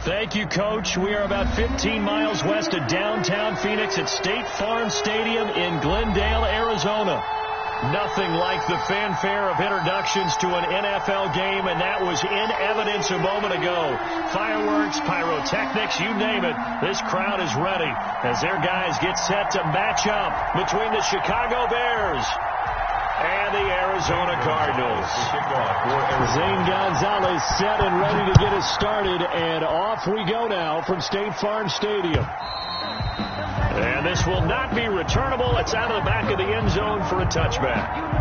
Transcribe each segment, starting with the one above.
Thank you, Coach. We are about 15 miles west of downtown Phoenix at State Farm Stadium in Glendale, Arizona. Nothing like the fanfare of introductions to an NFL game, and that was in evidence a moment ago. Fireworks, pyrotechnics, you name it. This crowd is ready as their guys get set to match up between the Chicago Bears and the Arizona Cardinals. Zane Gonzalez set and ready to get us started, and off we go now from State Farm Stadium. And this will not be returnable. It's out of the back of the end zone for a touchback.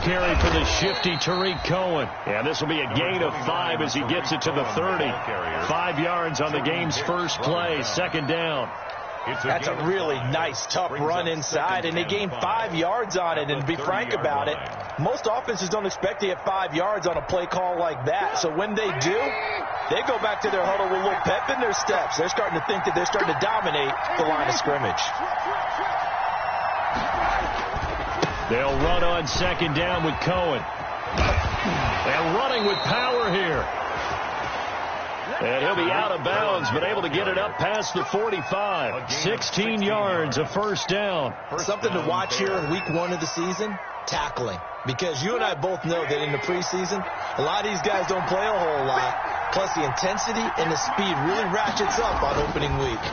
Carry for the shifty Tariq Cohen. And this will be a gain of 5 as he gets it to the 30. 5 yards on the game's first play. Second down. That's a really nice, tough run inside, and they gained 5 yards on it. And to be frank about it, most offenses don't expect to get 5 yards on a play call like that. So when they do, they go back to their huddle with a little pep in their steps. They're starting to think that they're starting to dominate the line of scrimmage. They'll run on second down with Cohen. And running with power here. And he'll be out of bounds, but able to get it up past the 45. 16 yards, a first down. Something to watch here in week 1 of the season, tackling. Because you and I both know that in the preseason, a lot of these guys don't play a whole lot. Plus the intensity and the speed really ratchets up on opening week.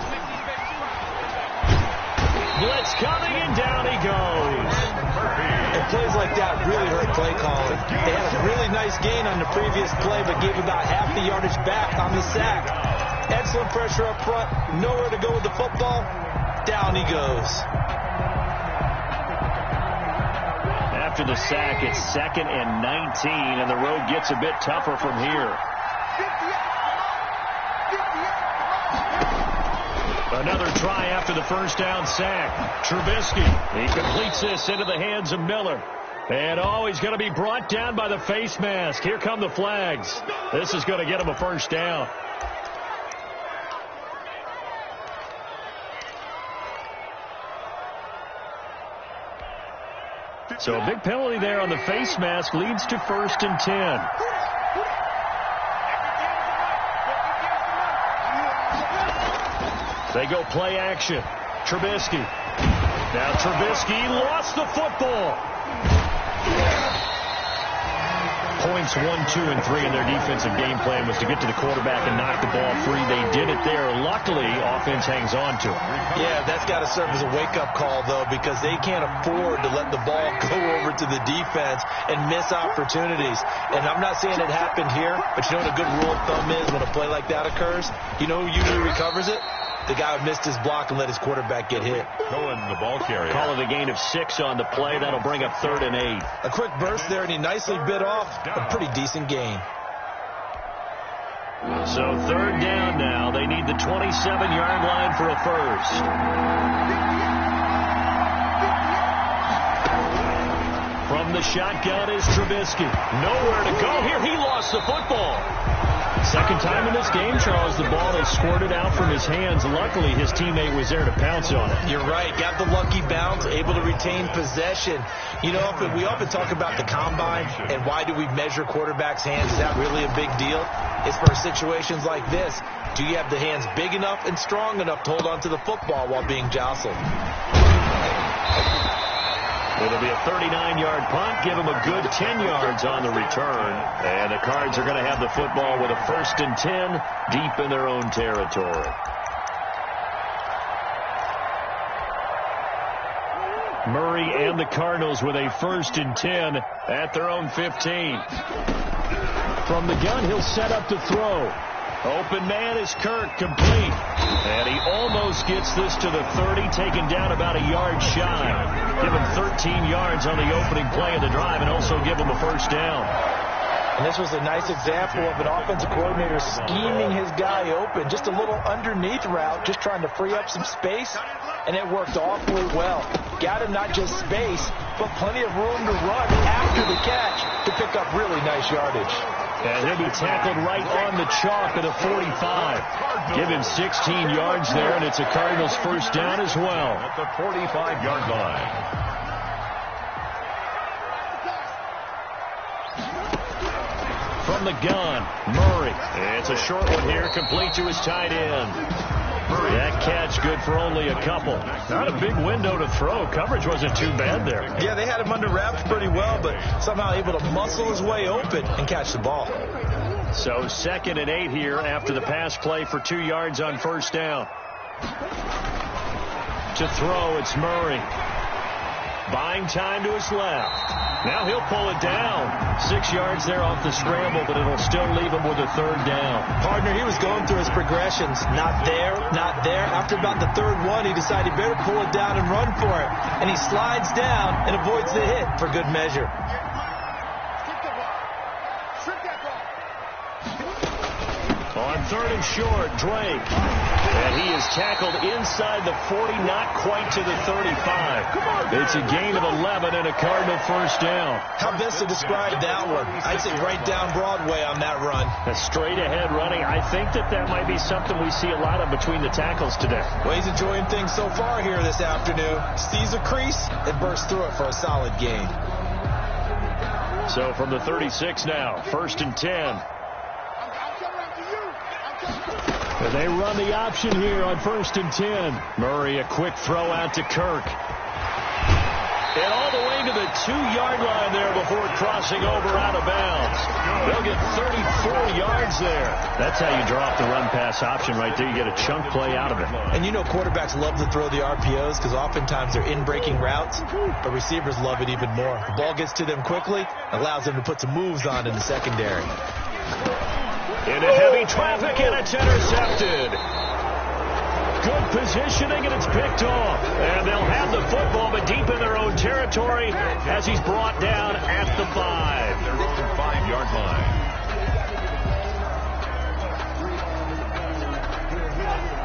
Blitz coming, and down he goes. And plays like that really hurt play calling. They had a really nice gain on the previous play, but gave about half the yardage back on the sack. Excellent pressure up front. Nowhere to go with the football. Down he goes. After the sack, it's 2nd and 19, and the road gets a bit tougher from here. Another try after the first down sack. Trubisky, he completes this into the hands of Miller. And he's going to be brought down by the face mask. Here come the flags. This is going to get him a first down. So a big penalty there on the face mask leads to 1st and 10. They go play action. Trubisky. Now Trubisky lost the football. Points 1, 2, and 3 in their defensive game plan was to get to the quarterback and knock the ball free. They did it there. Luckily, offense hangs on to it. Yeah, that's got to serve as a wake-up call, though, because they can't afford to let the ball go over to the defense and miss opportunities. And I'm not saying it happened here, but you know what a good rule of thumb is when a play like that occurs? You know who usually recovers it? The guy who missed his block and let his quarterback get hit. Cohen, the ball carrier. Call it a gain of 6 on the play. That'll bring up 3rd and 8. A quick burst there, and he nicely bit off a pretty decent gain. So 3rd down now. They need the 27-yard line for a first. From the shotgun is Trubisky. Nowhere to go here. He lost the football. Second time in this game, Charles, the ball has squirted out from his hands. Luckily, his teammate was there to pounce on it. You're right. Got the lucky bounce, able to retain possession. You know, we often talk about the combine and why do we measure quarterbacks' hands. Is that really a big deal? It's for situations like this. Do you have the hands big enough and strong enough to hold on to the football while being jostled? It'll be a 39-yard punt. Give them a good 10 yards on the return. And the Cards are going to have the football with a 1st and 10 deep in their own territory. Murray and the Cardinals with a 1st and 10 at their own 15. From the gun, he'll set up to throw. Open man is Kirk, complete. And he almost gets this to the 30, taken down about a yard shy. Give him 13 yards on the opening play of the drive and also give him a first down. And this was a nice example of an offensive coordinator scheming his guy open. Just a little underneath route, just trying to free up some space, and it worked awfully well. Got him not just space, but plenty of room to run after the catch to pick up really nice yardage. And he'll be tackled right on the chalk at a 45. Give him 16 yards there, and it's a Cardinals first down as well. At the 45-yard line. From the gun, Murray. It's a short one here, complete to his tight end. That catch good for only a couple. Not a big window to throw. Coverage wasn't too bad there. Yeah, they had him under wraps pretty well, but somehow able to muscle his way open and catch the ball. So 2nd and 8 here after the pass play for 2 yards on first down. To throw, it's Murray. Buying time to his left. Now he'll pull it down. 6 yards there off the scramble, but it'll still leave him with a 3rd down. Partner, he was going through his progressions. Not there, not there. After about the 3rd one, he decided he better pull it down and run for it. And he slides down and avoids the hit for good measure. On 3rd and short, Drake. And he is tackled inside the 40, not quite to the 35. It's a gain of 11 and a Cardinal first down. How best to describe that one? I'd say right down Broadway on that run. A straight ahead running. I think that might be something we see a lot of between the tackles today. Well, he's enjoying things so far here this afternoon. Sees a crease and bursts through it for a solid gain. So from the 36 now, 1st and 10. And they run the option here on 1st and 10. Murray, a quick throw out to Kirk. And all the way to the 2-yard line there before crossing over out of bounds. They'll get 34 yards there. That's how you drop the run-pass option right there. You get a chunk play out of it. And you know quarterbacks love to throw the RPOs because oftentimes they're in-breaking routes, but receivers love it even more. The ball gets to them quickly, allows them to put some moves on in the secondary. Into heavy traffic, and it's intercepted. Good positioning, and it's picked off. And they'll have the football, but deep in their own territory as he's brought down at the 5. Their own 5-yard line.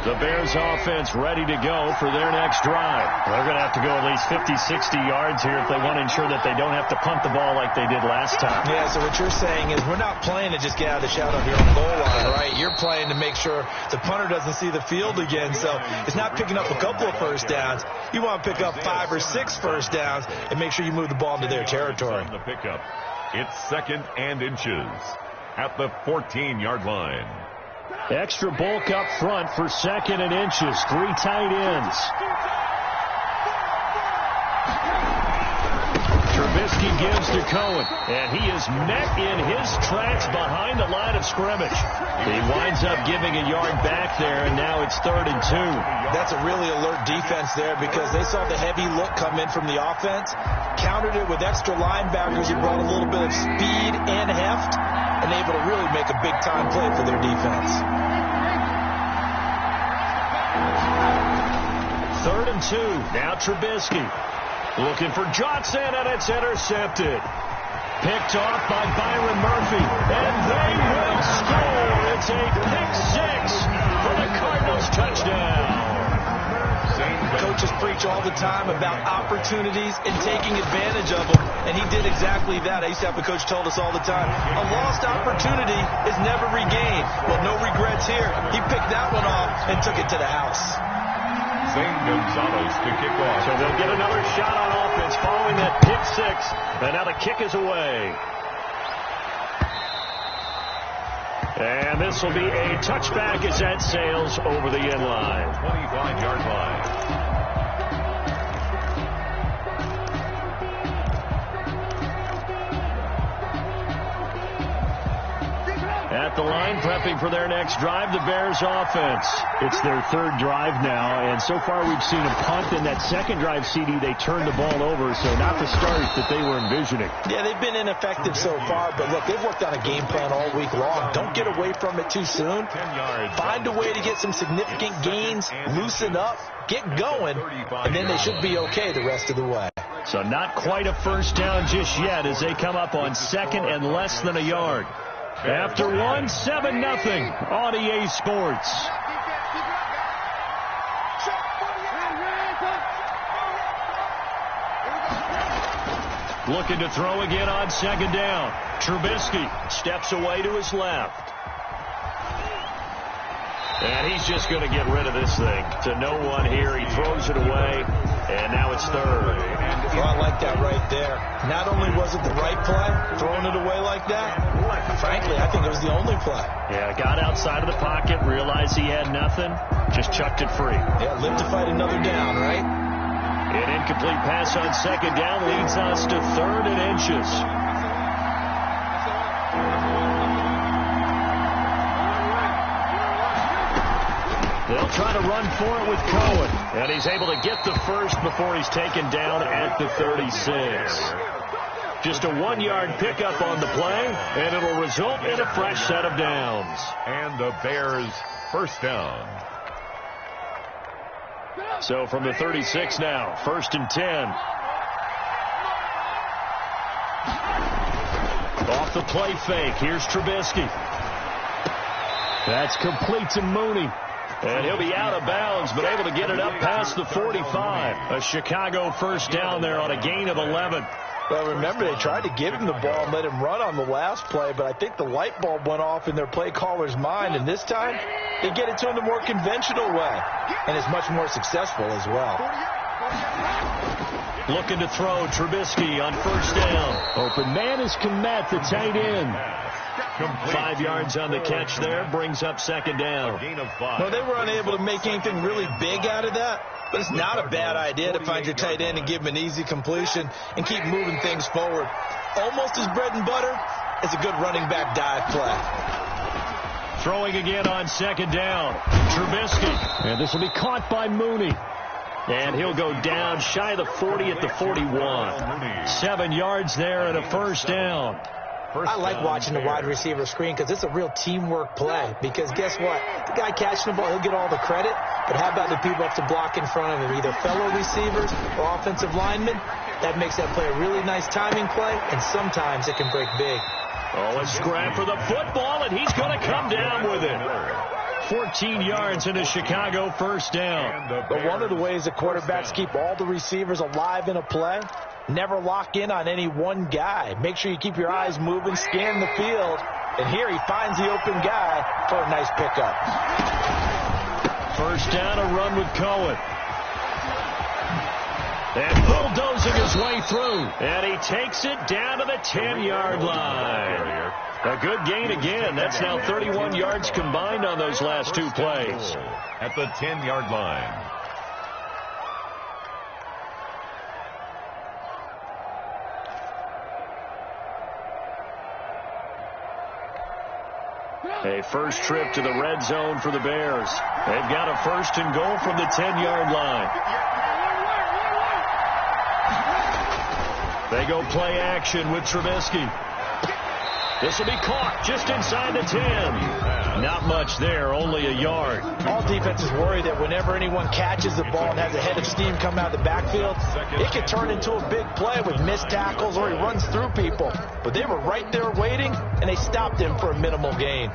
The Bears offense ready to go for their next drive. They're going to have to go at least 50, 60 yards here if they want to ensure that they don't have to punt the ball like they did last time. Yeah, so what you're saying is we're not playing to just get out of the shadow of your own goal line, right? You're playing to make sure the punter doesn't see the field again. So it's not picking up a couple of first downs. You want to pick up 5 or 6 first downs and make sure you move the ball into their territory. The pickup. It's 2nd and inches at the 14-yard line. Extra bulk up front for 2nd and inches. 3 tight ends. Trubisky gives to Cohen, and he is met in his tracks behind the line of scrimmage. He winds up giving a yard back there, and now it's 3rd and 2. That's a really alert defense there because they saw the heavy look come in from the offense, countered it with extra linebackers who brought a little bit of speed and heft, and able to really make a big-time play for their defense. 3rd and 2. Now Trubisky looking for Johnson, and it's intercepted. Picked off by Byron Murphy, and they will score. It's a pick 6 for the Cardinals touchdown. Coaches preach all the time about opportunities and taking advantage of them, and he did exactly that. I used to have a coach told us all the time, a lost opportunity is never regained. Well, no regrets here. He picked that one off and took it to the house. Zane Gonzalez to kick off. So they'll get another shot on offense following that pick 6, and now the kick is away. And this will be a touchback as that sails over the end line. 25-yard line. At the line, prepping for their next drive, the Bears offense. It's their 3rd drive now, and so far we've seen a punt. In that 2nd drive, CD, they turned the ball over, so not the start that they were envisioning. Yeah, they've been ineffective so far, but look, they've worked on a game plan all week long. Don't get away from it too soon. Find a way to get some significant gains, loosen up, get going, and then they should be okay the rest of the way. So not quite a first down just yet as they come up on second and less than a yard. After one, 7-0 on EA Sports. Looking to throw again on second down. Trubisky steps away to his left. And he's just going to get rid of this thing. To no one here. He throws it away. And now it's third. Well, I like that right there. Not only was it the right play, throwing it away like that, frankly, I think it was the only play. Yeah, got outside of the pocket, realized he had nothing, just chucked it free. Yeah, live to fight another down, right? An incomplete pass on second down leads us to third and inches. They'll try to run for it with Cohen. And he's able to get the first before he's taken down at the 36. Just a 1-yard pickup on the play, and it'll result in a fresh set of downs. And the Bears first down. So from the 36 now, 1st and 10. Off the play fake, here's Trubisky. That's complete to Mooney. And he'll be out of bounds, but able to get it up past the 45. A Chicago first down there on a gain of 11. Well, remember, they tried to give him the ball and let him run on the last play, but I think the light bulb went off in their play caller's mind, and this time they get it to him the more conventional way, and it's much more successful as well. Looking to throw, Trubisky on first down. Open man is Kmet, the tight end. 5 yards on the catch there, brings up second down. Well, they were unable to make anything really big out of that, but it's not a bad idea to find your tight end and give him an easy completion and keep moving things forward. Almost as bread and butter as a good running back dive play. Throwing again on second down. Trubisky. And this will be caught by Mooney. And he'll go down shy of the 40 at the 41. 7 yards there and a first down. I like watching the wide receiver screen because it's a real teamwork play. Because guess what? The guy catching the ball, he'll get all the credit. But how about the people up to block in front of him, either fellow receivers or offensive linemen? That makes that play a really nice timing play, and sometimes it can break big. Oh, a scrap for the football, and he's going to come down with it. 14 yards in a Chicago first down. But one of the ways that quarterbacks keep all the receivers alive in a play, never lock in on any one guy. Make sure you keep your eyes moving, scan the field. And here he finds the open guy for a nice pickup. First down, a run with Cohen. And bulldozing his way through. And he takes it down to the 10-yard line. A good gain again. That's now 31 yards combined on those last two plays. At the 10-yard line. A first trip to the red zone for the Bears. They've got a first and goal from the 10-yard line. They go play action with Trubisky. This will be caught just inside the 10. Not much there, only a yard. All defenses worry that whenever anyone catches the ball and has a head of steam come out of the backfield, it could turn into a big play with missed tackles or he runs through people. But they were right there waiting, and they stopped him for a minimal gain.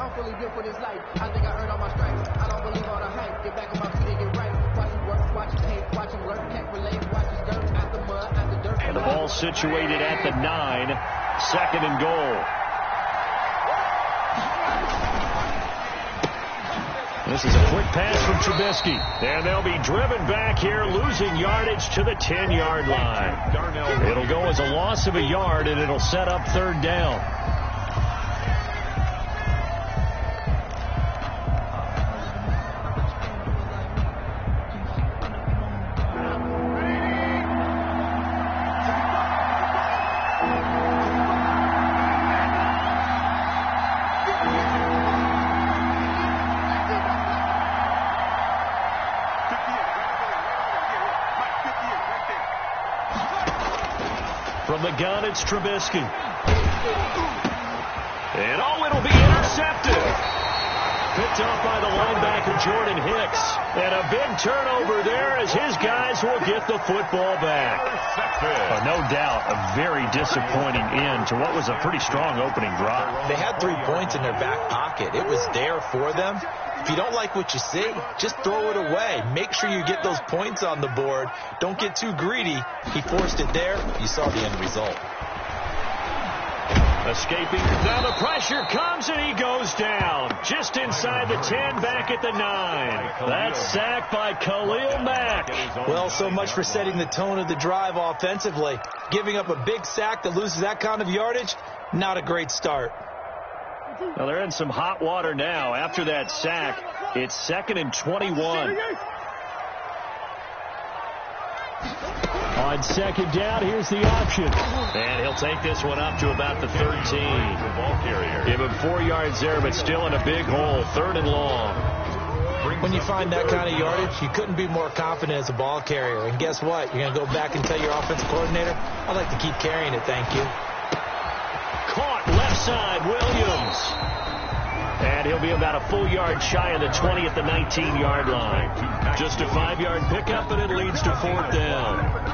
And the ball situated at the 9, 2nd and goal. This is a quick pass from Trubisky. And they'll be driven back here, losing yardage to the 10-yard line. It'll go as a loss of a yard, and it'll set up third down. From the gun, it's Trubisky. And it'll be intercepted. Picked off by the linebacker, Jordan Hicks. And a big turnover there as his guys will get the football back. No doubt, a very disappointing end to what was a pretty strong opening drive. They had 3 points in their back pocket. It was there for them. If you don't like what you see, just throw it away. Make sure you get those points on the board. Don't get too greedy. He forced it there. You saw the end result. Escaping. Now the pressure comes and he goes down. Just inside the 10, back at the 9. That's sacked by Khalil Mack. Well, so much for setting the tone of the drive offensively. Giving up a big sack that loses that kind of yardage, not a great start. Well, they're in some hot water now. After that sack, it's 2nd and 21. On 2nd down, here's the option. And he'll take this one up to about the 13. Give him 4 yards there, but still in a big hole. 3rd and long. When you find that kind of yardage, you couldn't be more confident as a ball carrier. And guess what? You're going to go back and tell your offensive coordinator, I'd like to keep carrying it, thank you. Caught left side, Williams. And he'll be about a full yard shy of the 20 at the 19-yard line. Just a 5-yard pickup, and it leads to 4th down.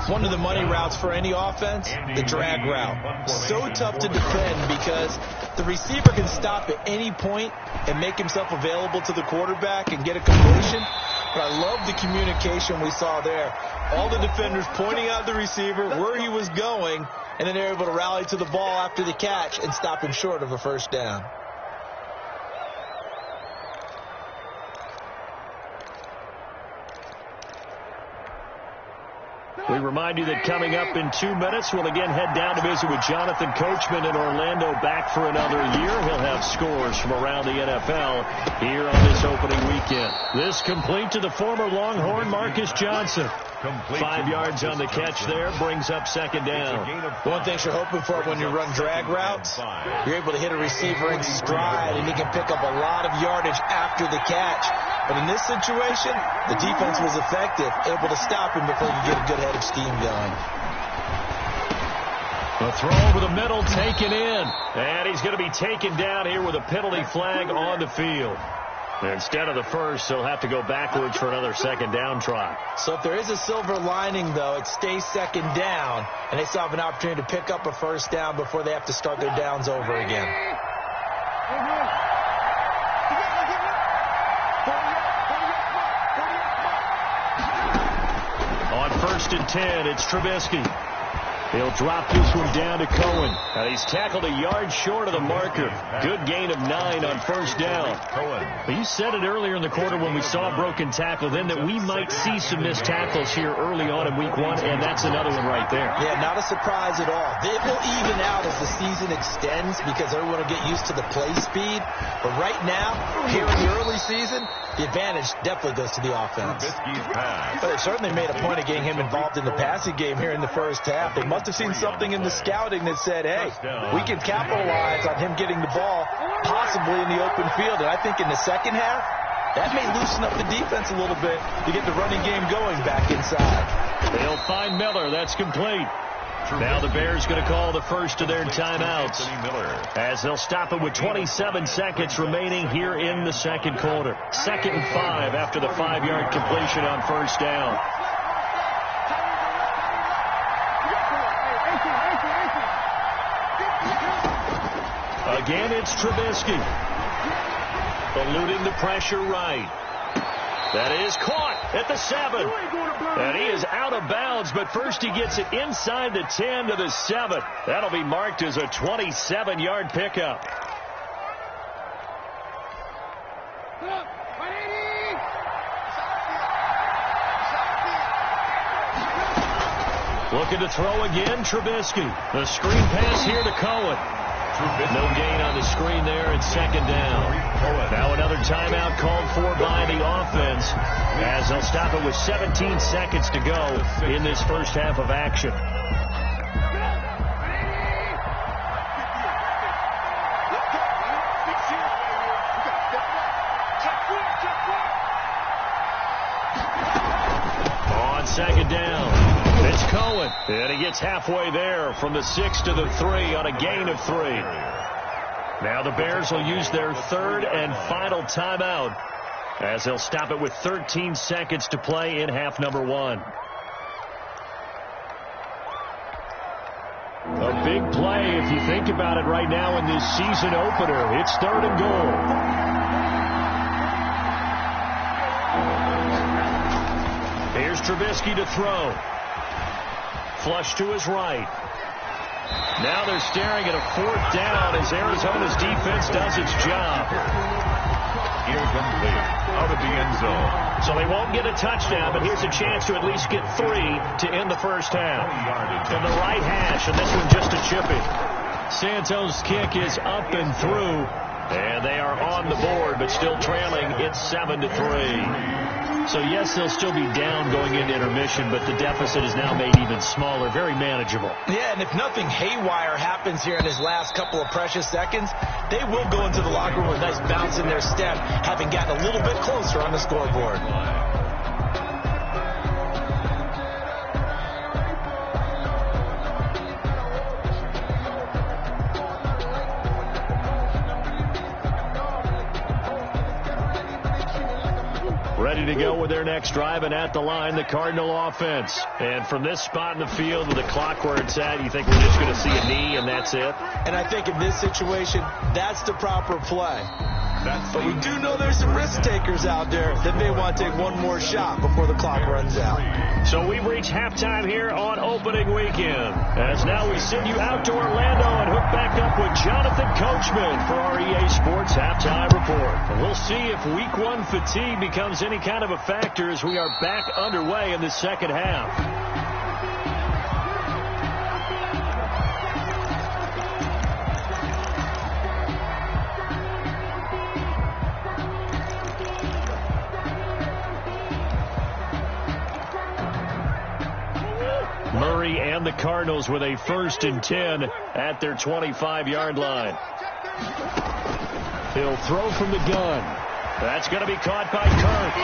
One of the money routes for any offense, the drag route. So tough to defend because the receiver can stop at any point and make himself available to the quarterback and get a completion. But I love the communication we saw there. All the defenders pointing out the receiver, where he was going, and then they're able to rally to the ball after the catch and stop him short of a 1st down. We remind you that coming up in 2 minutes, we'll again head down to visit with Jonathan Coachman in Orlando, back for another year. He'll have scores from around the NFL here on this opening weekend. This complete to the former Longhorn, Marcus Johnson. 5 yards on the catch there, brings up 2nd down. One thing you're hoping for when you run drag routes, you're able to hit a receiver in stride, and he can pick up a lot of yardage after the catch. But in this situation, the defense was effective, able to stop him before you get a good head of steam going. A throw over the middle, taken in. And he's going to be taken down here with a penalty flag on the field. Instead of the first, he'll have to go backwards for another 2nd down try. So if there is a silver lining, though, it stays 2nd down, and they still have an opportunity to pick up a 1st down before they have to start their downs over again. On 1st and 10, it's Trubisky. He'll drop this one down to Cohen. He's tackled a yard short of the marker. Good gain of 9 on 1st down. Well, you said it earlier in the quarter when we saw a broken tackle then that we might see some missed tackles here early on in week 1, and that's another one right there. Yeah, not a surprise at all. It will even out as the season extends because everyone will get used to the play speed. But right now, here in the early season, the advantage definitely goes to the offense. But they certainly made a point of getting him involved in the passing game here in the 1st half. They must have seen something in the scouting that said, hey, we can capitalize on him getting the ball possibly in the open field. And I think in the 2nd half, that may loosen up the defense a little bit to get the running game going back inside. They'll find Miller. That's complete. Now the Bears going to call the first of their timeouts as they'll stop it with 27 seconds remaining here in the 2nd quarter. 2nd and 5 after the 5-yard completion on 1st down. Again, it's Trubisky. Eluding the pressure right. That is caught at the 7. And he is out of bounds, but first he gets it inside the 10 to the 7. That'll be marked as a 27-yard pickup. Looking to throw again, Trubisky. The screen pass here to Cohen. No gain on the screen there, and 2nd down. Now another timeout called for by the offense as they'll stop it with 17 seconds to go in this 1st half of action. On 2nd down. It's Cohen, and he gets halfway there from the 6 to the 3 on a gain of 3. Now the Bears will use their 3rd and final timeout as they'll stop it with 13 seconds to play in half number 1. A big play if you think about it right now in this season opener. It's 3rd and goal. Here's Trubisky to throw. Flush to his right. Now they're staring at a 4th down as Arizona's defense does its job. Incomplete. Out of the end zone. So they won't get a touchdown, but here's a chance to at least get 3 to end the first half. From the right hash, and this one just a chippy. Santos' kick is up and through, and they are on the board, but still trailing. It's 7-3. So, yes, they'll still be down going into intermission, but the deficit is now made even smaller, very manageable. Yeah, and if nothing haywire happens here in his last couple of precious seconds, they will go into the locker room with a nice bounce in their step, having gotten a little bit closer on the scoreboard. Ready to go with their next drive, and at the line, the Cardinal offense. And from this spot in the field with the clock where it's at, you think we're just going to see a knee and that's it? And I think in this situation, that's the proper play. But we do know there's some risk takers out there that may want to take one more shot before the clock runs out. So we've reached halftime here on opening weekend. As now we send you out to Orlando and hook back up with Jonathan Coachman for our EA Sports Halftime Report. And we'll see if Week 1 fatigue becomes any kind of a factor as we are back underway in the second half. Murray and the Cardinals with a 1st and 10 at their 25-yard line. He'll throw from the gun. That's going to be caught by Kirk.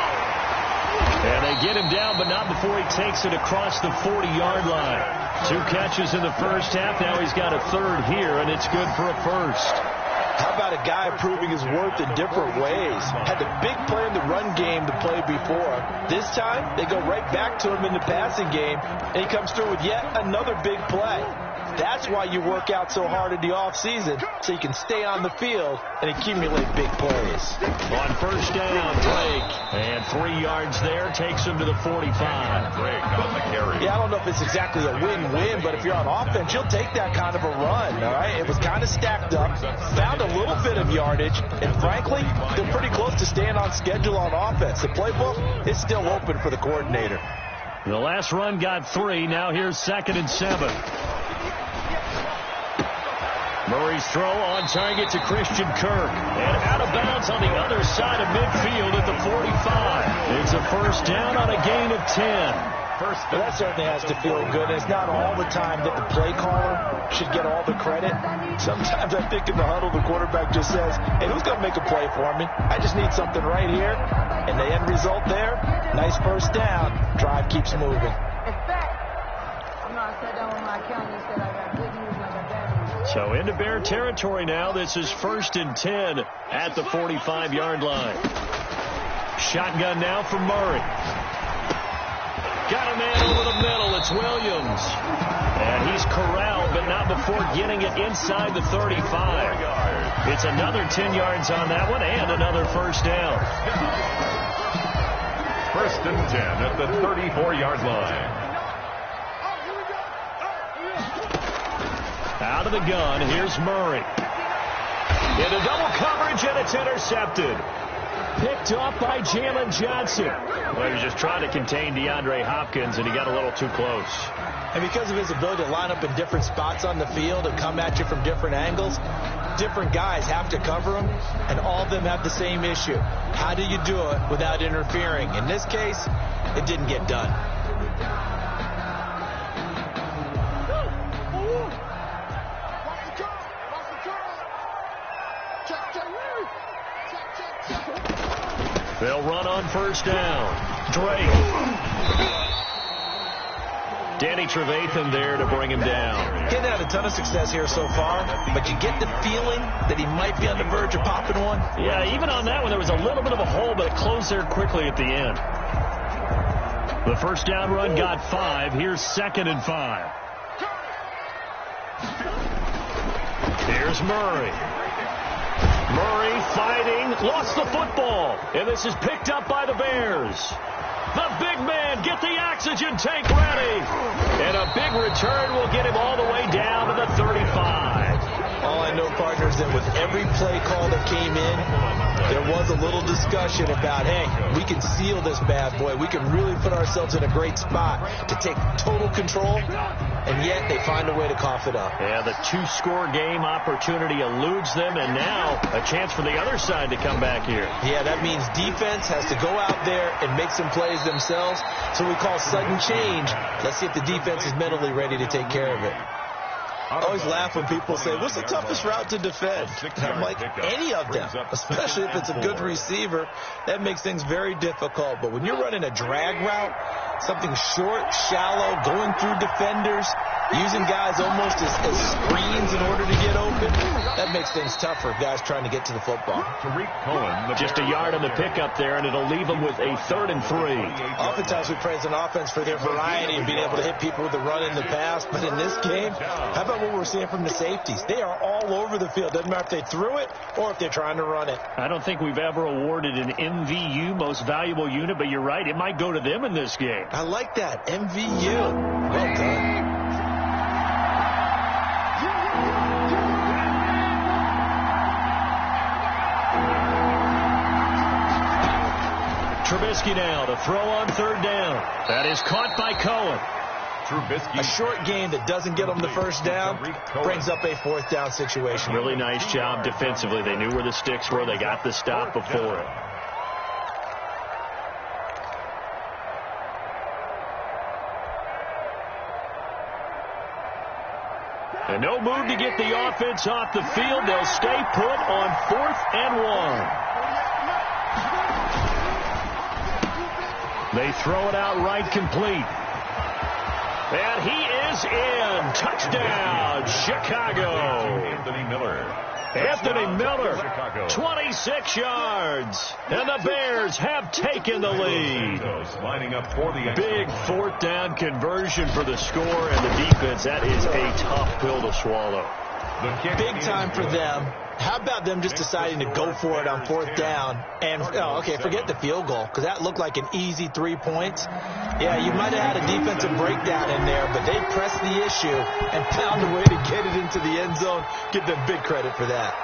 And they get him down, but not before he takes it across the 40-yard line. 2 catches in the first half. Now he's got a 3rd here, and it's good for a 1st. How about a guy proving his worth in different ways? Had the big play in the run game to play before. This time, they go right back to him in the passing game, and he comes through with yet another big play. That's why you work out so hard in the offseason, so you can stay on the field and accumulate big plays. On 1st down, Drake, and 3 yards there, takes him to the 45. Drake on the carry. Yeah, I don't know if it's exactly a win-win, but if you're on offense, you'll take that kind of a run, all right? It was kind of stacked up, found a little bit of yardage, and frankly, they're pretty close to staying on schedule on offense. The playbook is still open for the coordinator. The last run got 3. Now here's 2nd and 7. Murray's throw on target to Christian Kirk. And out of bounds on the other side of midfield at the 45. It's a 1st down on a gain of 10. Well, that certainly has to feel good. It's not all the time that the play caller should get all the credit. Sometimes I think in the huddle, the quarterback just says, hey, who's going to make a play for me? I just need something right here. And the end result there, nice 1st down. Drive keeps moving. So into Bear territory now. This is 1st and 10 at the 45-yard line. Shotgun now from Murray. Got a man over the middle. It's Williams. And he's corralled, but not before getting it inside the 35. It's another 10 yards on that one and another 1st down. 1st and 10 at the 34-yard line. Out of the gun, here's Murray. Into double coverage, and it's intercepted. Picked off by Jalen Johnson. Well, he was just trying to contain DeAndre Hopkins, and he got a little too close. And because of his ability to line up in different spots on the field and come at you from different angles, different guys have to cover him, and all of them have the same issue. How do you do it without interfering? In this case, it didn't get done. They'll run on 1st down. Drake. Danny Trevathan there to bring him down. Getting had a ton of success here so far, but you get the feeling that he might be on the verge of popping one. Yeah, even on that one, there was a little bit of a hole, but it closed there quickly at the end. The 1st down run got 5. Here's 2nd and 5. Here's Murray. Murray fighting, lost the football, and this is picked up by the Bears. The big man, get the oxygen tank ready. And a big return will get him all the way down to the 35. All I know, partner, is that with every play call that came in, there was a little discussion about, hey, we can seal this bad boy. We can really put ourselves in a great spot to take total control, and yet they find a way to cough it up. Yeah, the two-score game opportunity eludes them, and now a chance for the other side to come back here. Yeah, that means defense has to go out there and make some plays themselves. So we call sudden change. Let's see if the defense is mentally ready to take care of it. I always laugh when people say, what's the toughest route to defend? And I'm like, any of them, especially if it's a good receiver. That makes things very difficult. But when you're running a drag route, something short, shallow, going through defenders, using guys almost as screens in order to get open, that makes things tough for guys trying to get to the football. Just a yard on the pickup there, and it'll leave them with a 3rd and 3. Oftentimes we praise an offense for their variety and being able to hit people with the run in the pass. But in this game, how about what we're seeing from the safeties? They are all over the field. Doesn't matter if they threw it or if they're trying to run it. I don't think we've ever awarded an MVU, most valuable unit, but you're right. It might go to them in this game. I like that. MVU. Well done. Trubisky now to throw on 3rd down. That is caught by Cohen. A short game that doesn't get them the first down brings up a 4th down situation. Really nice job defensively. They knew where the sticks were. They got the stop before it. And no move to get the offense off the field. They'll stay put on 4th and 1. They throw it out right, complete. And he is in. Touchdown, Chicago. Anthony Miller, 26 yards. And the Bears have taken the lead. Big 4th down conversion for the score, and the defense, that is a tough pill to swallow. Big time for them. How about them just deciding to go for it on 4th down? And, okay, forget the field goal, because that looked like an easy 3 points. Yeah, you might have had a defensive breakdown in there, but they pressed the issue and found a way to get it into the end zone. Give them big credit for that.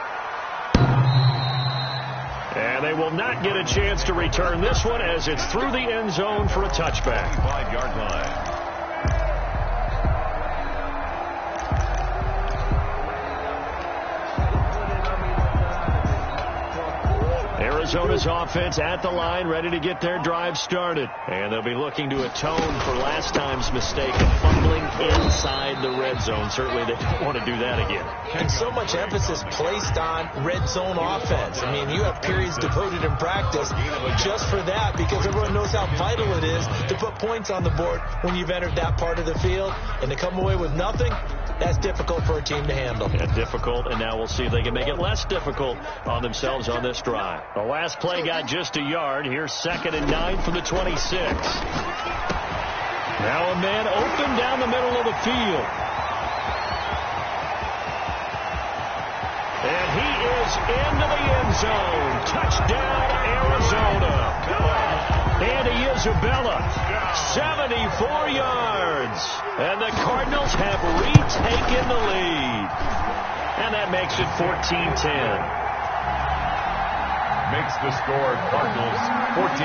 And they will not get a chance to return this one as it's through the end zone for a touchback. 5-yard line. Arizona's offense at the line, ready to get their drive started. And they'll be looking to atone for last time's mistake of fumbling inside the red zone. Certainly they don't want to do that again. And so much emphasis placed on red zone offense. I mean, you have periods devoted in practice just for that, because everyone knows how vital it is to put points on the board when you've entered that part of the field. And to come away with nothing, that's difficult for a team to handle. Yeah, difficult, and now we'll see if they can make it less difficult on themselves on this drive. The last play got just a yard. Here's 2nd and 9 from the 26. Now a man open down the middle of the field. And he is into the end zone. Touchdown, Arizona. Andy Isabella, 74 yards. And the Cardinals have retaken the lead. And that makes it 14-10. Makes the score Cardinals 14.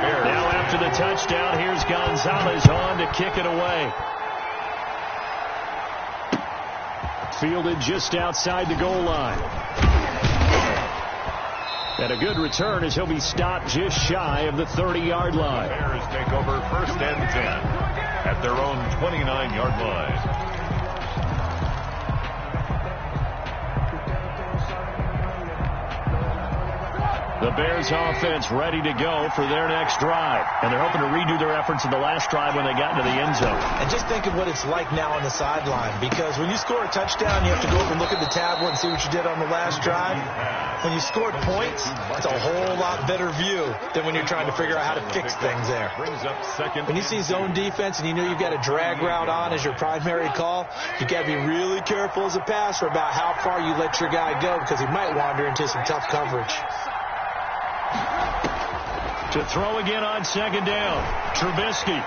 Bears. Now after the touchdown, here's Gonzalez on to kick it away. Fielded just outside the goal line. And a good return as he'll be stopped just shy of the 30-yard line. Bears take over 1st and 10 at their own 29-yard line. The Bears offense ready to go for their next drive. And they're hoping to redo their efforts in the last drive when they got into the end zone. And just think of what it's like now on the sideline, because when you score a touchdown, you have to go over and look at the tablet and see what you did on the last drive. When you scored points, it's a whole lot better view than when you're trying to figure out how to fix things there. When you see zone defense and you know you've got a drag route on as your primary call, you've got to be really careful as a passer about how far you let your guy go, because he might wander into some tough coverage. To throw again on second down. Trubisky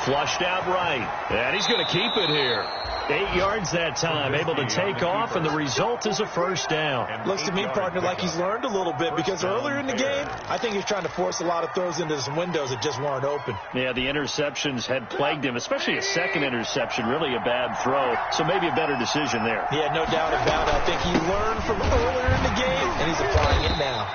flushed out right. And he's going to keep it here. 8 yards that time, able to take off, and the result is a first down. Looks to me, partner, like he's learned a little bit, because earlier in the game, I think he's trying to force a lot of throws into some windows that just weren't open. Yeah, the interceptions had plagued him, especially a second interception, really a bad throw. So maybe a better decision there. Yeah, no doubt about it. I think he learned from earlier in the game, and he's applying it now.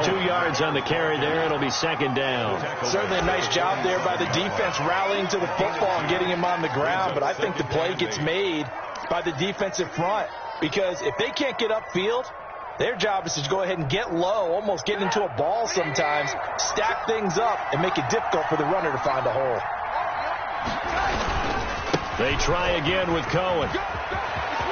2 yards on the carry there. It'll be second down. Certainly a nice job there by the defense rallying to the football and getting him on the ground, but I think the play gets made by the defensive front, because if they can't get upfield, their job is to go ahead and get low, almost get into a ball sometimes, stack things up, and make it difficult for the runner to find a hole. They try again with Cohen.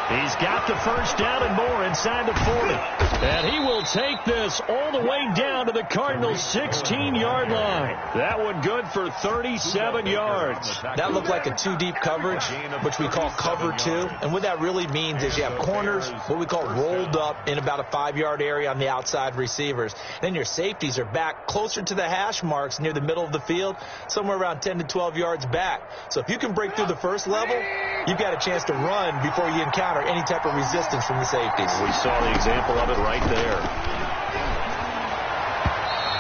He's got the first down and more inside the 40. And he will take this all the way down to the Cardinals' 16-yard line. That one good for 37 yards. That looked like a two-deep coverage, which we call cover two. And what that really means is you have corners, what we call rolled up in about a 5-yard area on the outside receivers. Then your safeties are back closer to the hash marks near the middle of the field, somewhere around 10 to 12 yards back. So if you can break through the first level, you've got a chance to run before you encounter any type of resistance from the safeties. We saw the example of it right there.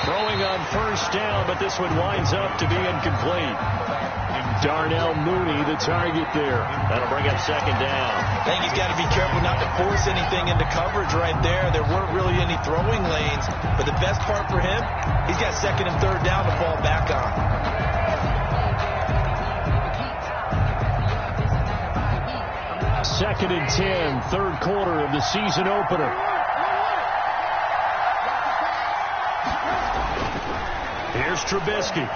Throwing on first down, but this one winds up to be incomplete. Darnell Mooney, the target there. That'll bring up second down. I think he's got to be careful not to force anything into coverage right there. There weren't really any throwing lanes, but the best part for him, he's got second and third down to fall back on. Second and 10, third quarter of the season opener. Here's Trubisky.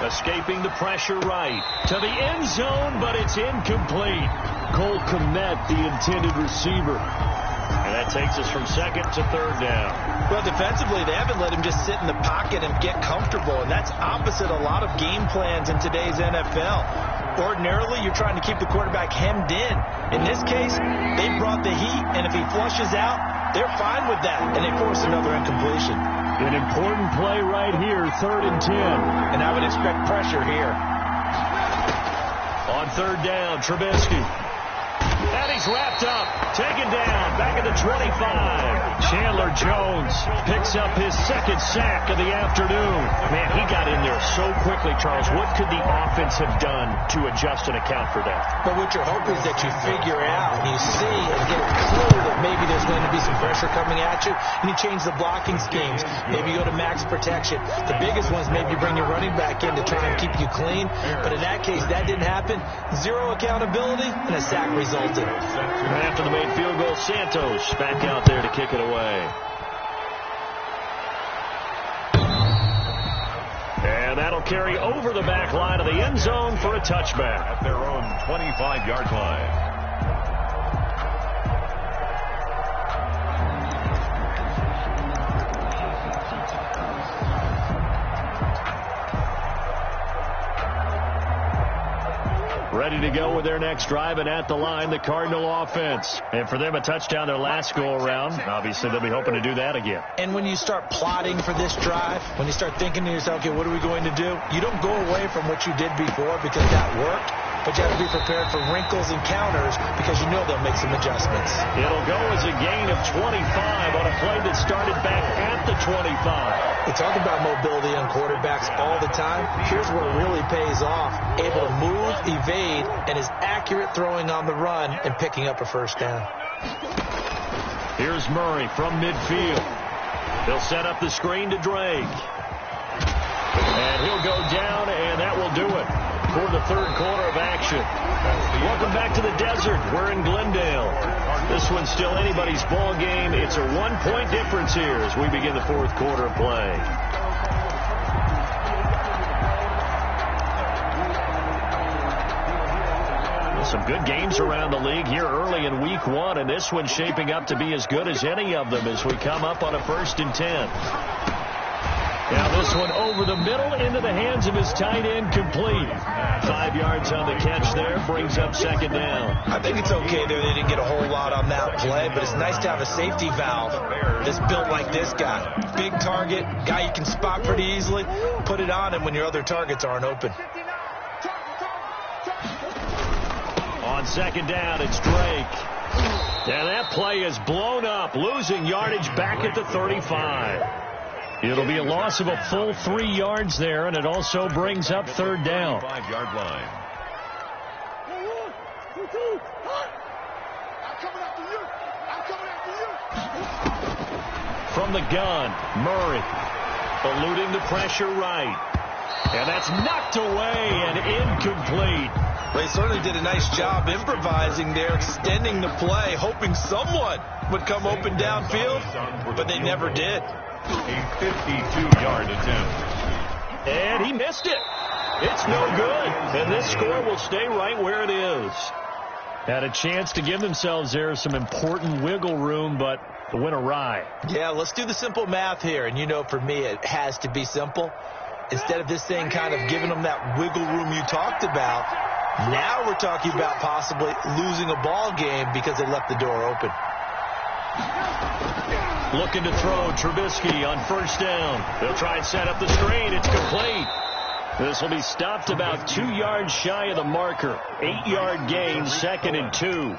Escaping the pressure right. To the end zone, but it's incomplete. Cole Kmet, the intended receiver. And that takes us from second to third down. Well, defensively, they haven't let him just sit in the pocket and get comfortable, and that's opposite a lot of game plans in today's NFL. Ordinarily, you're trying to keep the quarterback hemmed in. In this case, they brought the heat, and if he flushes out, they're fine with that, and they force another incompletion. An important play right here, third and 10. And I would expect pressure here. On third down, Trubisky. And he's wrapped up, taken down, back at the 25. Chandler Jones picks up his second sack of the afternoon. Man, he got in there so quickly, Charles. What could the offense have done to adjust and account for that? But what you're hoping is that you figure out and you see and get a clue that maybe there's going to be some pressure coming at you, and you change the blocking schemes. Maybe you go to max protection. The biggest one is maybe you bring your running back in to try and keep you clean. But in that case, that didn't happen. Zero accountability, and a sack resulted. After the made field goal, Santos back out there to kick it away. And that'll carry over the back line of the end zone for a touchback. At their own 25-yard line. Ready to go with their next drive, and at the line, the Cardinal offense. And for them, a touchdown their last go-around. Obviously, they'll be hoping to do that again. And when you start plotting for this drive, when you start thinking to yourself, okay, what are we going to do? You don't go away from what you did before because that worked, but you have to be prepared for wrinkles and counters because you know they'll make some adjustments. It'll go as a gain of 25 on a play that started back at the 25. We talk about mobility on quarterbacks all the time. Here's where it really pays off. Able to move, evade, and is accurate throwing on the run and picking up a first down. Here's Murray from midfield. He'll set up the screen to Drake. And he'll go down, and that will do it. for the third quarter of action. Welcome back to the desert. We're in Glendale. This one's still anybody's ball game. It's a 1-point difference here as we begin the fourth quarter of play. Some good games around the league here early in week one, and this one's shaping up to be as good as any of them as we come up on a 1st and 10. Now this one over the middle into the hands of his tight end, complete. 5 yards on the catch there, brings up 2nd down. I think it's okay there. They didn't get a whole lot on that play, but it's nice to have a safety valve that's built like this guy. Big target, guy you can spot pretty easily. Put it on him when your other targets aren't open. On 2nd down, it's Drake. And that play is blown up, losing yardage back at the 35. It'll be a loss of a full 3 yards there, and it also brings up 3rd down. 5-yard line. From the gun, Murray eluding the pressure right. And that's knocked away and incomplete. They certainly did a nice job improvising there, extending the play, hoping someone would come open downfield, but they never did. A 52-yard attempt. And he missed it. It's no good. And this score will stay right where it is. Had a chance to give themselves there some important wiggle room, but it went awry. Yeah, let's do the simple math here. And you know, for me, it has to be simple. Instead of this thing kind of giving them that wiggle room you talked about, now we're talking about possibly losing a ball game because they left the door open. Looking to throw, Trubisky on 1st down. They'll try and set up the screen. It's complete. This will be stopped about 2 yards shy of the marker. 8-yard gain, 2nd and 2.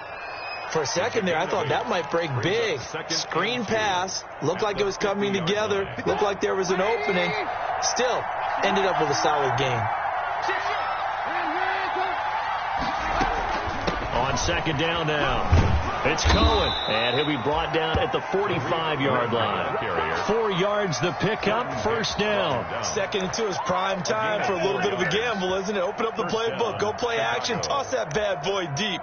For a second there, I thought that might break big. Screen pass. Looked like it was coming together. Looked like there was an opening. Still, ended up with a solid gain. On 2nd down now, it's Cohen, and he'll be brought down at the 45-yard line. 4 yards the pickup, 1st down. 2nd and 2 is prime time for a little bit of a gamble, isn't it? Open up the playbook, go play action, toss that bad boy deep.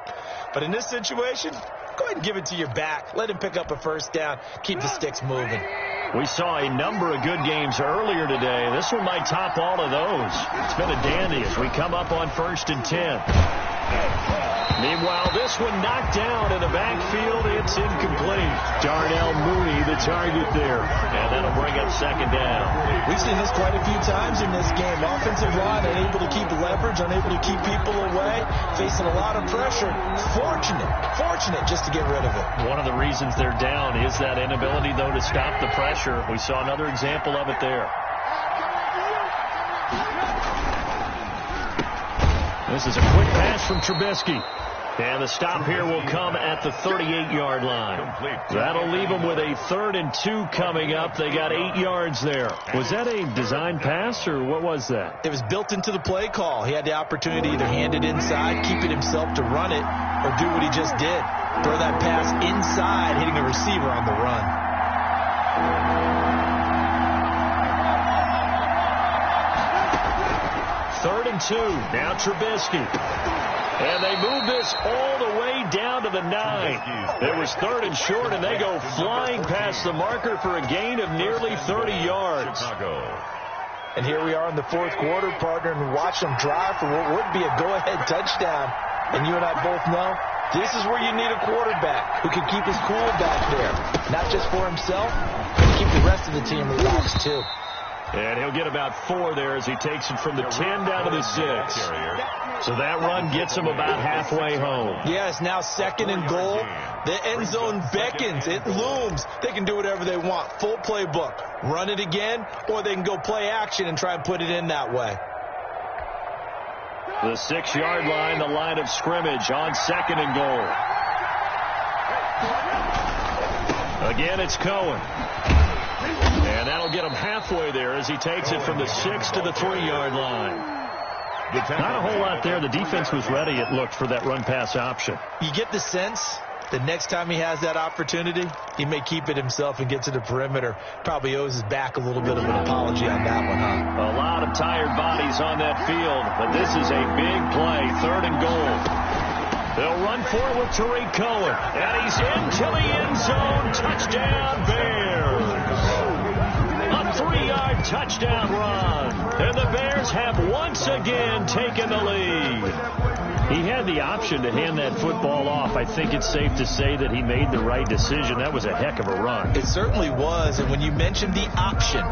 But in this situation, go ahead and give it to your back. Let him pick up a 1st down, keep the sticks moving. We saw a number of good games earlier today. This one might top all of those. It's been a dandy as we come up on 1st and 10. Meanwhile, this one knocked down in the backfield. It's incomplete. Darnell Mooney, the target there. And that'll bring up 2nd down. We've seen this quite a few times in this game. Offensive line unable to keep leverage, unable to keep people away, facing a lot of pressure. Fortunate just to get rid of it. One of the reasons they're down is that inability, though, to stop the pressure. We saw another example of it there. This is a quick pass from Trubisky. And the stop here will come at the 38-yard line. That'll leave them with a 3rd and 2 coming up. They got 8 yards there. Was that a design pass, or what was that? It was built into the play call. He had the opportunity to either hand it inside, keep it himself to run it, or do what he just did. Throw that pass inside, hitting a receiver on the run. Third and 2. Now Trubisky. And they move this all the way down to the 9. It was 3rd and short, and they go flying past the marker for a gain of nearly 30 yards. And here we are in the 4th quarter, partner, and watch them drive for what would be a go-ahead touchdown. And you and I both know this is where you need a quarterback who can keep his cool back there. Not just for himself, but keep the rest of the team relaxed, too. And he'll get about 4 there as he takes it from the 10 down to the 6. So that run gets him about halfway home. Yes, now 2nd and goal. The end zone beckons. It looms. They can do whatever they want. Full playbook. Run it again, or they can go play action and try and put it in that way. The 6-yard line, the line of scrimmage on 2nd and goal. Again, it's Cohen. And that'll get him halfway there as he takes it from the 6 to the 3-yard line. Not a whole lot there. The defense was ready, it looked, for that run-pass option. You get the sense The next time he has that opportunity, he may keep it himself and get to the perimeter. Probably owes his back a little bit of an apology on that one, huh? A lot of tired bodies on that field, but this is a big play, 3rd and goal. They'll run forward to Tariq Cohen, and he's into the end zone. Touchdown, Bears. A 3-yard touchdown run, and the Bears have once again taken the lead. He had the option to hand that football off. I think it's safe to say that he made the right decision. That was a heck of a run. It certainly was, and when you mention the option,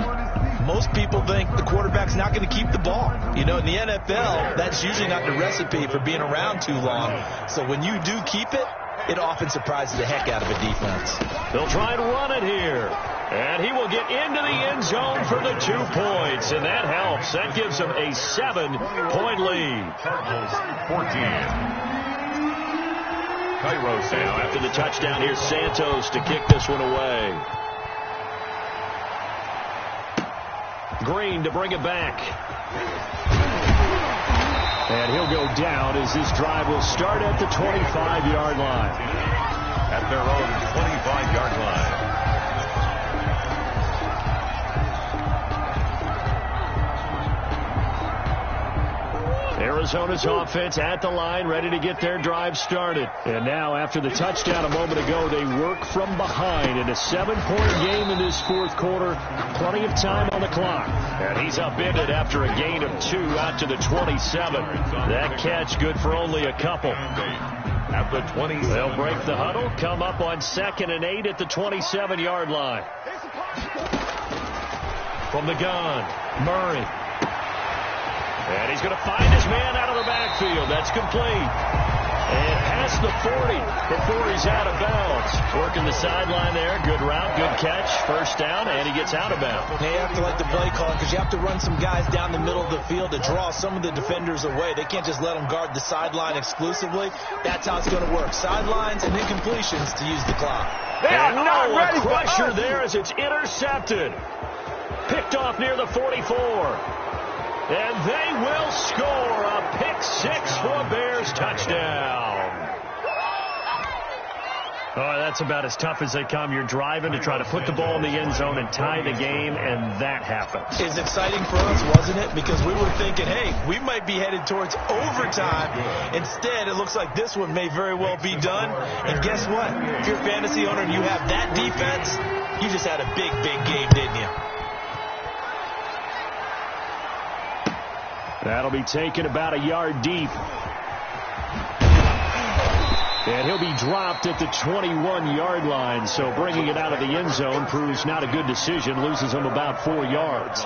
most people think the quarterback's not going to keep the ball. You know, in the NFL, that's usually not the recipe for being around too long. So when you do keep it, it often surprises the heck out of a defense. They'll try and run it here. And he will get into the end zone for the 2 points. And that helps. That gives him a 7-point lead. Cardinals 14. Kairos now after the touchdown, here's Santos to kick this one away. Green to bring it back. And he'll go down as this drive will start at the 25-yard line. At their own 25-yard line. Arizona's offense at the line, ready to get their drive started. And now, after the touchdown a moment ago, they work from behind in a 7-point game in this 4th quarter. Plenty of time on the clock. And he's upended after a gain of 2 out to the 27. That catch good for only a couple. At the 27. They'll break the huddle, come up on 2nd and 8 at the 27-yard line. From the gun, Murray. And he's going to find his man out of the backfield. That's complete. And past the 40 before he's out of bounds. Working the sideline there. Good route, good catch. First down, and he gets out of bounds. They have to like the play call because you have to run some guys down the middle of the field to draw some of the defenders away. They can't just let them guard the sideline exclusively. That's how it's going to work. Sidelines and incompletions to use the clock. They are not ready for pressure there as it's intercepted. Picked off near the 44. And they will score a pick-6 for a Bears touchdown. Oh, that's about as tough as they come. You're driving to try to put the ball in the end zone and tie the game, and that happens. It's exciting for us, wasn't it? Because we were thinking, hey, we might be headed towards overtime. Instead, it looks like this one may very well be done. And guess what? If you're a fantasy owner and you have that defense, you just had a big, big game, didn't you? That'll be taken about a yard deep. And he'll be dropped at the 21-yard line. So bringing it out of the end zone proves not a good decision. Loses him about 4 yards.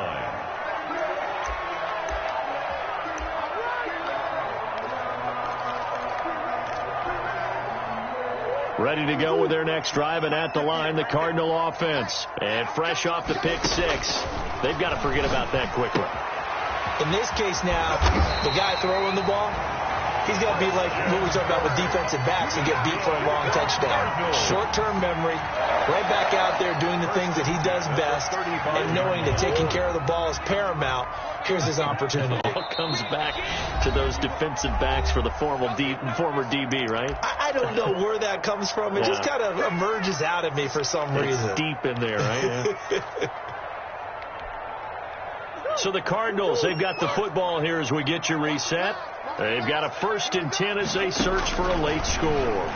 Ready to go with their next drive, and at the line, the Cardinal offense. And fresh off the pick-6. They've got to forget about that quickly. In this case now, the guy throwing the ball, he's got to be like what we talked about with defensive backs and get beat for a long touchdown. Short-term memory, right back out there doing the things that he does best, and knowing that taking care of the ball is paramount. Here's his opportunity. It all comes back to those defensive backs for the former DB, right? I don't know where that comes from. It just kind of emerges out of me for some reason. It's deep in there, right? Yeah. So the Cardinals, they've got the football here as we get you reset. They've got a 1st and 10 as they search for a late score.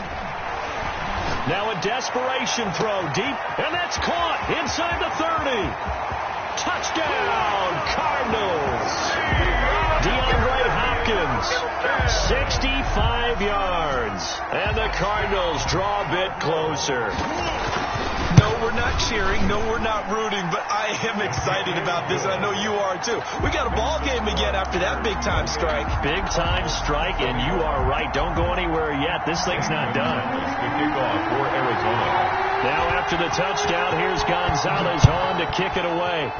Now a desperation throw deep, and that's caught inside the 30. Touchdown, Cardinals. DeAndre Hopkins, 65 yards. And the Cardinals draw a bit closer. No, we're not cheering. No, we're not rooting. But I am excited about this, and I know you are too. We got a ball game again after that big-time strike. Big-time strike, and you are right. Don't go anywhere yet. This thing's not done. Kickoff for Arizona. Now after the touchdown, here's Gonzalez on to kick it away.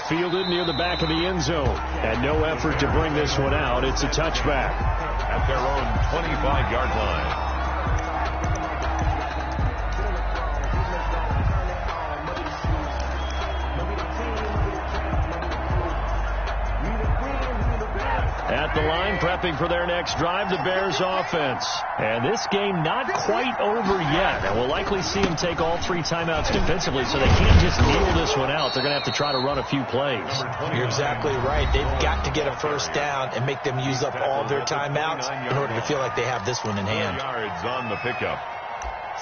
Fielded near the back of the end zone. And no effort to bring this one out. It's a touchback. At their own 25-yard line. At the line, prepping for their next drive, the Bears offense. And this game not quite over yet. And we'll likely see them take all 3 timeouts defensively, so they can't just kneel this one out. They're going to have to try to run a few plays. You're exactly right. They've got to get a first down and make them use up all their timeouts in order to feel like they have this one in hand. Yards on the pickup.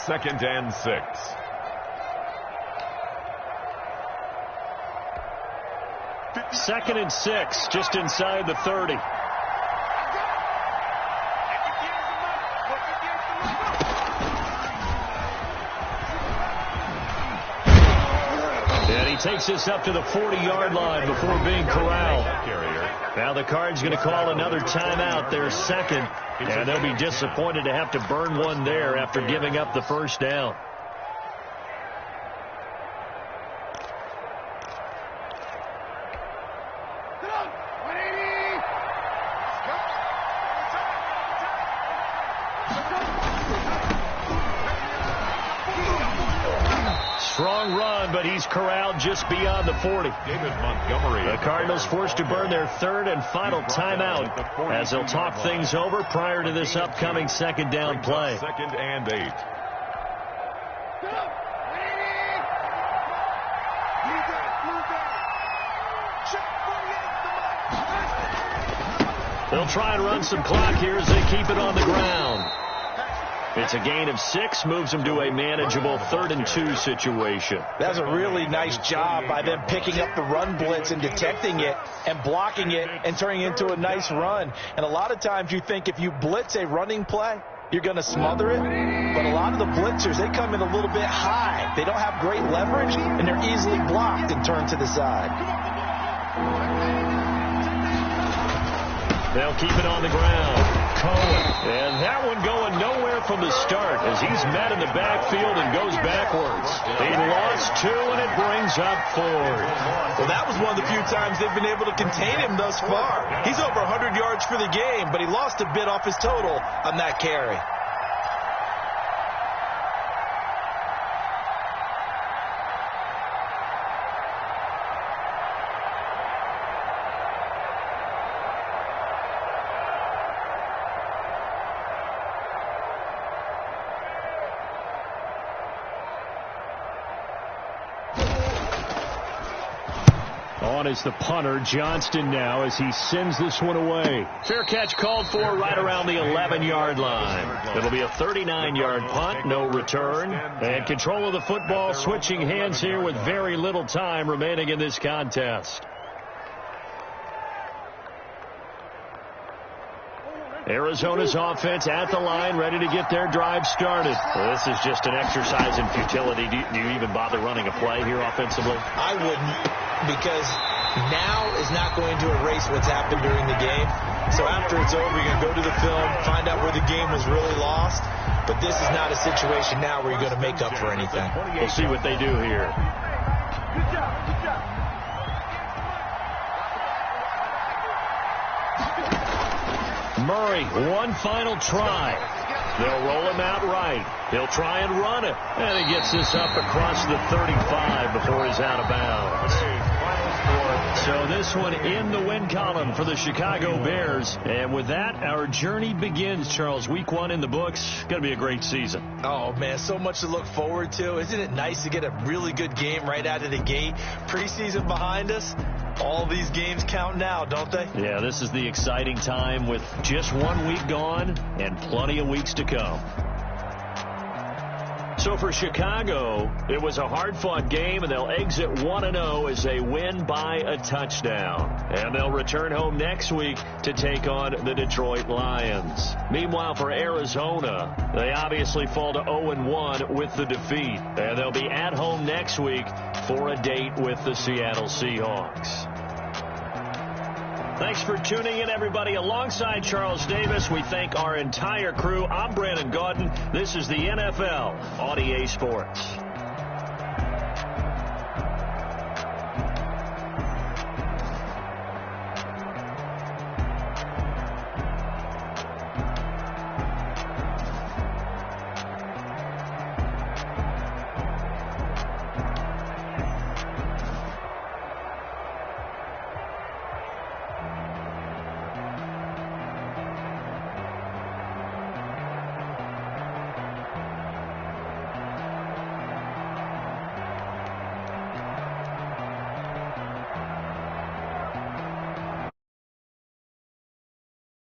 2nd and 6. Second and 6, just inside the 30. And he takes this up to the 40-yard line before being corralled. Now the Cards going to call another timeout, their second, and they'll be disappointed to have to burn one there after giving up the first down. Strong run, but he's corralled just beyond the 40. David Montgomery. The Cardinals forced to burn their 3rd and final timeout as they'll talk things over prior to this upcoming 2nd down play. 2nd and 8. They'll try and run some clock here as they keep it on the ground. It's a gain of 6, moves them to a manageable 3rd and 2 situation. That's a really nice job by them picking up the run blitz and detecting it and blocking it and turning it into a nice run. And a lot of times you think if you blitz a running play, you're going to smother it. But a lot of the blitzers, they come in a little bit high. They don't have great leverage, and they're easily blocked and turned to the side. They'll keep it on the ground. Cohen. And that one going nowhere from the start as he's met in the backfield and goes backwards. He lost 2, and it brings up 4. Well, that was one of the few times they've been able to contain him thus far. He's over 100 yards for the game, but he lost a bit off his total on that carry. On is the punter, Johnston now, as he sends this one away. Fair catch called for right around the 11-yard line. It'll be a 39-yard punt, no return. And control of the football switching hands here with very little time remaining in this contest. Arizona's offense at the line, ready to get their drive started. Well, this is just an exercise in futility. Do you even bother running a play here offensively? I wouldn't, because now is not going to erase what's happened during the game. So after it's over, you're going to go to the film, find out where the game was really lost. But this is not a situation now where you're going to make up for anything. We'll see what they do here. Good job. Good job. Murray, one final try. They'll roll him out right. He'll try and run it. And he gets this up across the 35 before he's out of bounds. So this one in the win column for the Chicago Bears. And with that, our journey begins, Charles. Week 1 in the books. Going to be a great season. Oh, man, so much to look forward to. Isn't it nice to get a really good game right out of the gate? Preseason behind us. All these games count now, don't they? Yeah, this is the exciting time with just 1 week gone and plenty of weeks to come. So for Chicago, it was a hard-fought game, and they'll exit 1-0 as they win by a touchdown. And they'll return home next week to take on the Detroit Lions. Meanwhile, for Arizona, they obviously fall to 0-1 with the defeat. And they'll be at home next week for a date with the Seattle Seahawks. Thanks for tuning in, everybody. Alongside Charles Davis, we thank our entire crew. I'm Brandon Gaudin. This is the NFL on EA Sports.